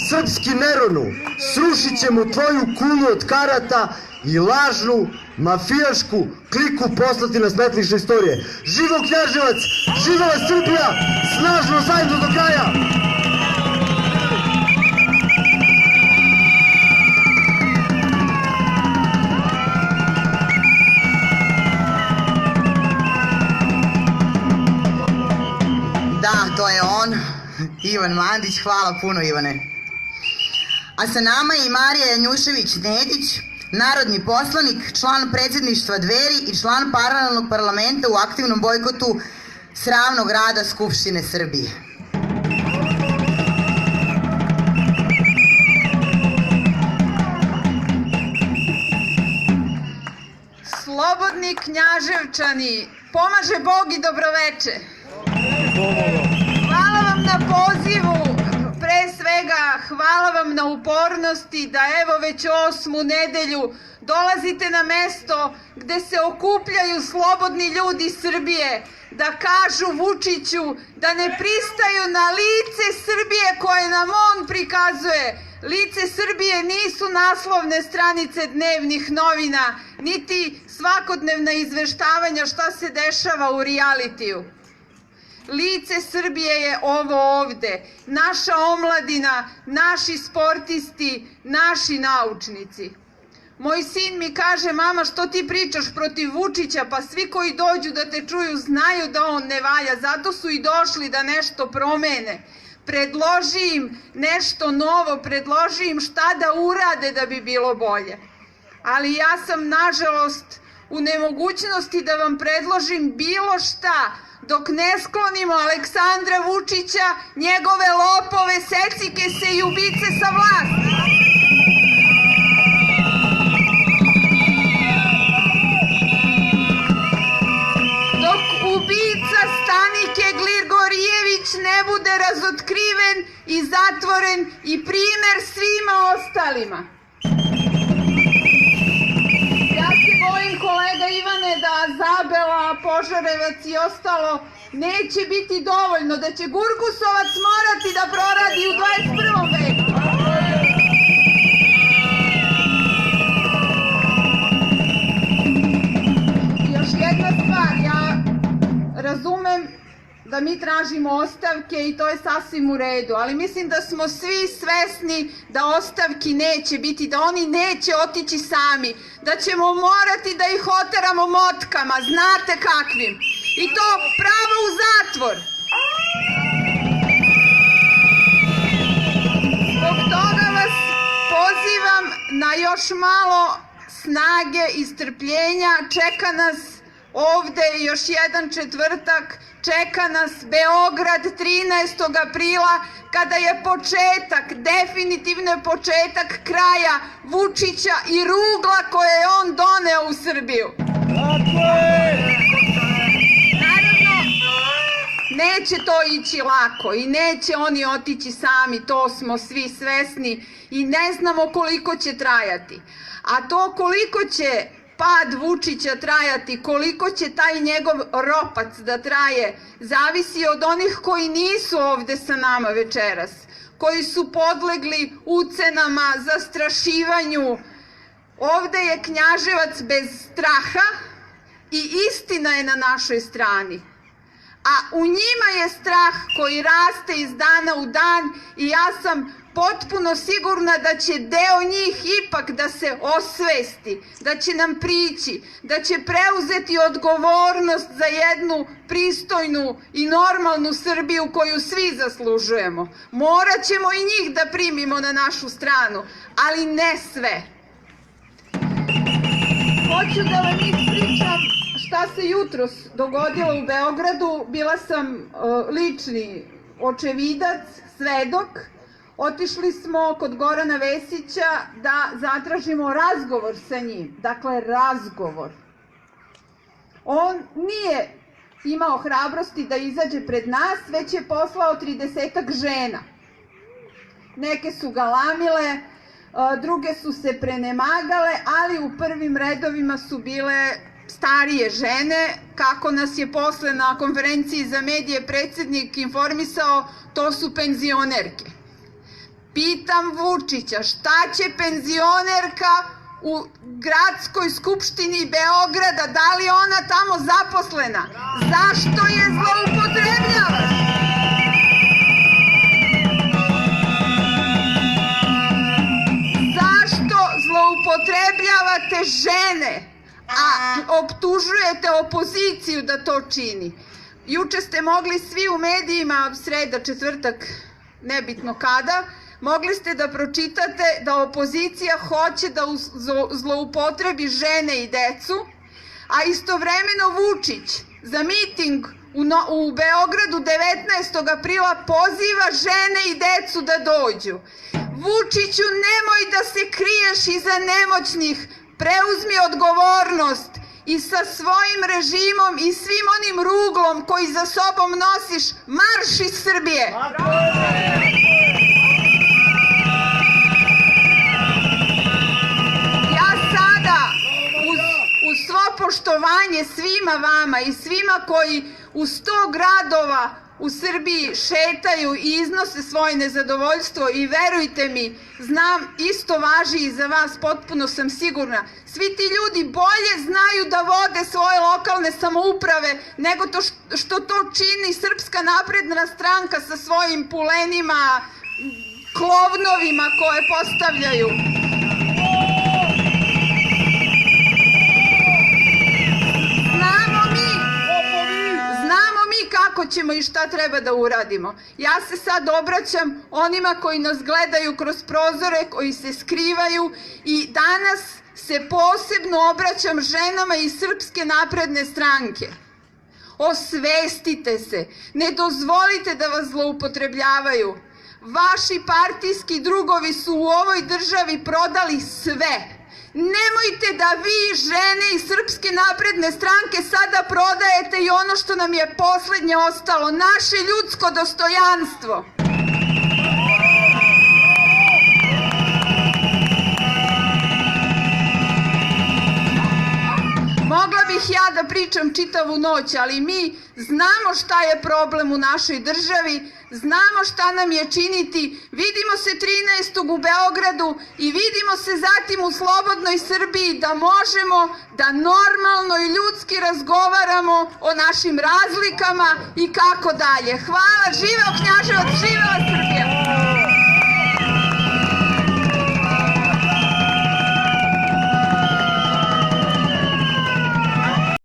srpski Neronu, srušit ćemo tvoju kulu od karata i lažnu, mafijašku kliku poslati na smetlište istorije. Živo Knjaževac, živela Srbija, snažno zajedno do kraja! Da, to je on, Ivan Mandić, hvala puno Ivane. A sa nama je i Marija Janjušević-Nedić, narodni poslanik, član predsjedništva Dveri i član paralelnog parlamenta u aktivnom bojkotu sramnog rada Skupštine Srbije. Slobodni Knjaževčani, pomaže Bog i dobroveče. Hvala vam na pozivu, pre svega hvala vam na upornosti da evo već 8. nedelju dolazite na mesto gde se okupljaju slobodni ljudi Srbije da kažu Vučiću da ne pristaju na lice Srbije koje nam on prikazuje. Lice Srbije nisu naslovne stranice dnevnih novina, niti svakodnevna izveštavanja šta se dešava u realitiju. Lice Srbije je ovo ovde, naša omladina, naši sportisti, naši naučnici. Moj sin mi kaže, mama, što ti pričaš protiv Vučića, pa svi koji dođu da te čuju znaju da on ne valja, zato su i došli da nešto promene. Predloži im nešto novo, predloži im šta da urade da bi bilo bolje. Ali ja sam, nažalost, u nemogućnosti da vam predložim bilo šta, dok ne sklonimo Aleksandra Vučića, njegove lopove, secikese i ubice sa vlasti. Dok ubica Stanike Gligorijević ne bude razotkriven i zatvoren i primer svima ostalima. Bojim, kolega Ivane, da Zabela, Požarevac i ostalo neće biti dovoljno, da će Gurgusovac morati da proradi u 21. veku. Još jedna stvar, ja razumem da mi tražimo ostavke i to je sasvim u redu, ali mislim da smo svi svesni da ostavki neće biti, da oni neće otići sami, da ćemo morati da ih oteramo motkama, znate kakvim, i to pravo u zatvor. Zbog toga vas pozivam na još malo snage i strpljenja, čeka nas ovde još jedan četvrtak, čeka nas Beograd 13. aprila, kada je početak, definitivno početak kraja Vučića i rugla koje je on doneo u Srbiju. Naravno, neće to ići lako i neće oni otići sami, to smo svi svesni i ne znamo koliko će trajati. A to koliko će pad Vučića trajati, koliko će taj njegov ropac da traje, zavisi od onih koji nisu ovde sa nama večeras, koji su podlegli ucenama, zastrašivanju. Ovde je Knjaževac bez straha i istina je na našoj strani. A u njima je strah koji raste iz dana u dan i ja sam potpuno sigurna da će deo njih ipak da se osvesti, da će nam prići, da će preuzeti odgovornost za jednu pristojnu i normalnu Srbiju koju svi zaslužujemo. Morat ćemo i njih da primimo na našu stranu, ali ne sve. Hoću da vam ispričam šta se jutros dogodilo u Beogradu. Bila sam lični očevidac, svedok. Otišli smo kod Gorana Vesića da zatražimo razgovor sa njim. Dakle, razgovor. On nije imao hrabrosti da izađe pred nas, već je poslao 30-ak žena. Neke su galamile, druge su se prenemagale, ali u prvim redovima su bile starije žene. Kako nas je posle na konferenciji za medije predsjednik informisao, to su penzionerke. Pitam pitam Vučića, šta će penzionerka u gradskoj skupštini Beograda, da li je ona tamo zaposlena? Zašto je zloupotrebljavaš? Zašto zloupotrebljavate žene, a optužujete opoziciju da to čini? Juče ste mogli svi u medijima, sreda, četvrtak, nebitno kada, mogli ste da pročitate da opozicija hoće da zloupotrebi žene i decu, a istovremeno Vučić za miting u Beogradu 19. aprila poziva žene i decu da dođu. Vučiću, nemoj da se kriješ iza nemoćnih, preuzmi odgovornost i sa svojim režimom i svim onim ruglom koji za sobom nosiš, marš iz Srbije! Ja sada, uz svo poštovanje svima vama i svima koji u 100 gradova u Srbiji šetaju i iznose svoje nezadovoljstvo, i verujte mi, znam, isto važi i za vas, potpuno sam sigurna, svi ti ljudi bolje znaju da vode svoje lokalne samouprave nego to što to čini Srpska napredna stranka sa svojim pulenima, klovnovima koje postavljaju. Znamo mi kako ćemo i šta treba da uradimo. Ja se sad obraćam onima koji nas gledaju kroz prozore, koji se skrivaju, i danas se posebno obraćam ženama iz Srpske napredne stranke. Osvestite se, ne dozvolite da vas zloupotrebljavaju. Vaši partijski drugovi su u ovoj državi prodali sve. Nemojte da vi, žene iz Srpske napredne stranke, sada prodajete i ono što nam je poslednje ostalo, naše ljudsko dostojanstvo. Mogla bih ja da pričam čitavu noć, ali mi znamo šta je problem u našoj državi, znamo šta nam je činiti. Vidimo se 13. u Beogradu i vidimo se zatim u slobodnoj Srbiji, da možemo da normalno i ljudski razgovaramo o našim razlikama i kako dalje. Hvala, živeo Knjaževac, živela Srbija!